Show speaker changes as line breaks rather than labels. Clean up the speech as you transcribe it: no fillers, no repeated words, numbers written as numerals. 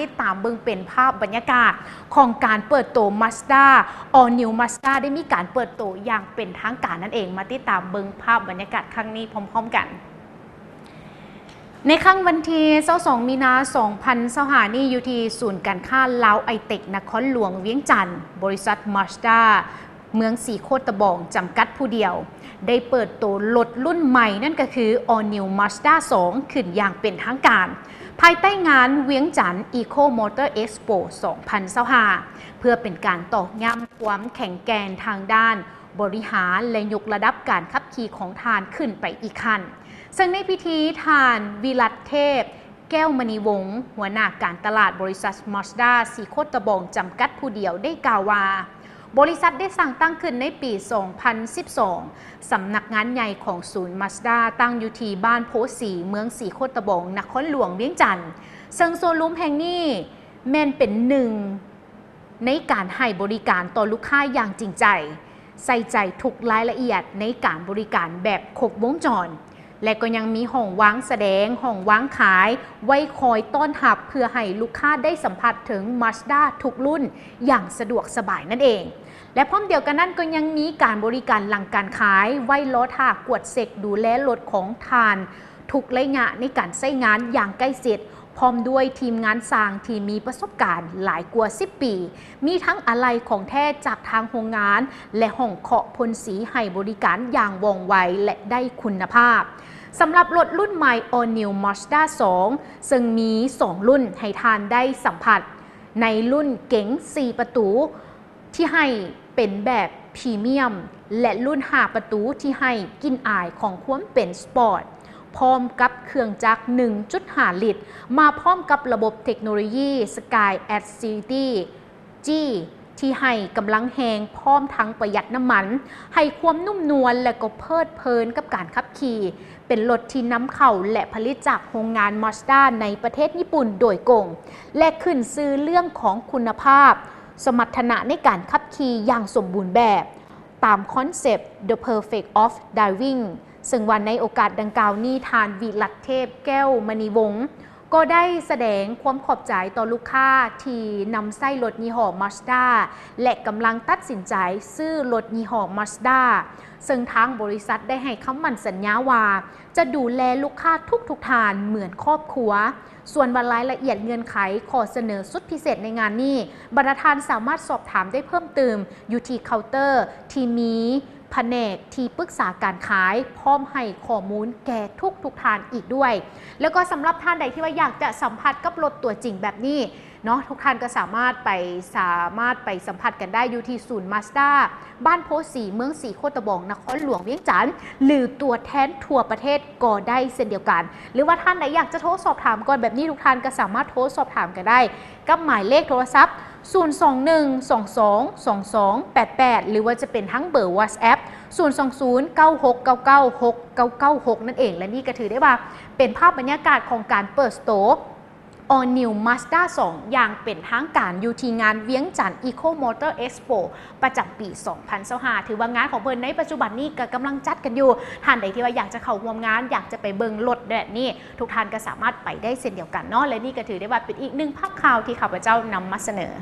ติดตามเบิ่งเป็นภาพบรรยากาศของการเปิดตัว Mazda All New Mazda ได้มีการเปิดตัวอย่างเป็นทางการนั่นเองมาติดตามเบิ่งภาพบรรยากาศครั้งนี้พร้อมๆกันในครั้งวันที่22มีนา2025นี้อยู่ที่ศูนย์การค้าลาวไอเทคนครหลวงเวียงจันทร์บริษัท Mazda เมืองสีโคตรบองจำกัดผู้เดียวได้เปิดตัวรถรุ่นใหม่นั่นก็คือ All New Mazda 2 ขึ้นอย่างเป็นทางการภายใต้งานเวียงจันทร์ Eco Motor Expo 2025เพื่อเป็นการตอกย้ำความแข็งแกร่งทางด้านบริหารและยกระดับการขับขี่ของทานขึ้นไปอีกขั้นซึ่งในพิธีทานวิรัตเทพแก้วมณีวงศ์หัวหน้าการตลาดบริษัท Mazda สีโคตรบองจำกัดผู้เดียวได้กล่าวว่าบริษัทได้สั่งตั้งขึ้นในปี 2012 สำนักงานใหญ่ของศูนย์ Mazda ตั้งอยู่ที่บ้านโพสีเมืองสีโคตรบองนครหลวงเวียงจันทร์ซึ่งโซลูมแห่งนี้แม่นเป็นหนึ่งในการให้บริการต่อลูกค้าอย่างจริงใจใส่ใจทุกรายละเอียดในการบริการแบบครบวงจรและก็ยังมีห้องวางแสดงห้องวางขายไว้คอยต้อนรับเพื่อให้ลูกค้าได้สัมผัสถึง Mazda ทุกรุ่นอย่างสะดวกสบายนั่นเองและพร้อมเดียวกันนั้นก็ยังมีการบริการหลังการขายไว้ล้อท่ากวดเซ็กดูแลรถของทานทุกระยะในการใช้งานอย่างใกล้ชิดพร้อมด้วยทีมงานสร้างที่มีประสบการณ์หลายกว่า10 ปีมีทั้งอะไหล่ของแท้จากทางโรงงานและห้องเคาะพ่นสีให้บริการอย่างว่องไวและได้คุณภาพสำหรับรถรุ่นใหม่ All New Mazda 2 ซึ่งมี 2 รุ่นให้ทานได้สัมผัสในรุ่นเก๋ง 4 ประตูที่ให้เป็นแบบพรีเมียมและรุ่น 5 ประตูที่ให้กลิ่นอายของความเป็นสปอร์ตพร้อมกับเครื่องจักร 1.5 ลิตรมาพร้อมกับระบบเทคโนโลยี Sky Activity G ที่ให้กำลังแหงพร้อมทั้งประหยัดน้ำมันให้ความนุ่มนวลและก็เพลิดเพลินกับการขับขี่เป็นรถที่นำเข้าและผลิตจากโรงงาน Mazda ในประเทศญี่ปุ่นโดยตรงและขึ้นชื่อเรื่องของคุณภาพสมรรถนะในการขับขี่อย่างสมบูรณ์แบบตามคอนเซปต์ The Perfect of Driving ซึ่งวันในโอกาสดังกล่าวนี้ทานวิรัตเทพแก้วมณีวงศ์ก็ได้แสดงความขอบใจต่อลูกค้าที่นำไส้รถยี่ห้อ Mazda และกำลังตัดสินใจซื้อรถยี่ห้อ Mazda ซึ่งทางบริษัทได้ให้คำมั่นสัญญาว่าจะดูแลลูกค้าทุกทานเหมือนครอบครัวส่วนรายละเอียดเงื่อนไขขอเสนอสุดพิเศษในงานนี้บรรทานสามารถสอบถามได้เพิ่มเติมอยู่ที่เคาน์เตอร์ที่มีแผนกที่ปรึกษาการขายพร้อมให้ข้อมูลแก่ทุกทานอีกด้วยแล้วก็สำหรับท่านใดที่ว่าอยากจะสัมผัสกับรถตัวจริงแบบนี้เนาะทุกท่านก็สามารถไปสัมผัสกันได้อยู่ที่ศูนย์ Mazda บ้านโพสีเมืองสีโคตรบองนครหลวงเวียงจันทร์หรือตัวแทนทั่วประเทศก็ได้เช่นเดียวกันหรือว่าท่านไหนอยากจะโทรสอบถามก่อนแบบนี้ทุกท่านก็สามารถโทรสอบถามกันได้กับหมายเลขโทรศัพท์021222288หรือว่าจะเป็นทั้งเบอร์ WhatsApp 02096996996นั่นเองและนี่ก็ถือได้ว่าเป็นภาพบรรยากาศของการเปิดสโตร์ All New Mazda 2 อย่างเป็นทางการอยู่ที่งานเวียงจันทร์ Eco Motor Expo ประจำปี 2025ถือว่างานของเพิ่นในปัจจุบันนี้ก็กำลังจัดกันอยู่ท่านใดที่ว่าอยากจะเข้าร่วมงานอยากจะไปเบิ่งรถแบบนี้ทุกท่านก็สามารถไปได้เช่นเดียวกันเนาะและนี่ก็ถือได้ว่าเป็นอีกหนึ่งภาพข่าวที่ข้าพเจ้านำมาเสนอ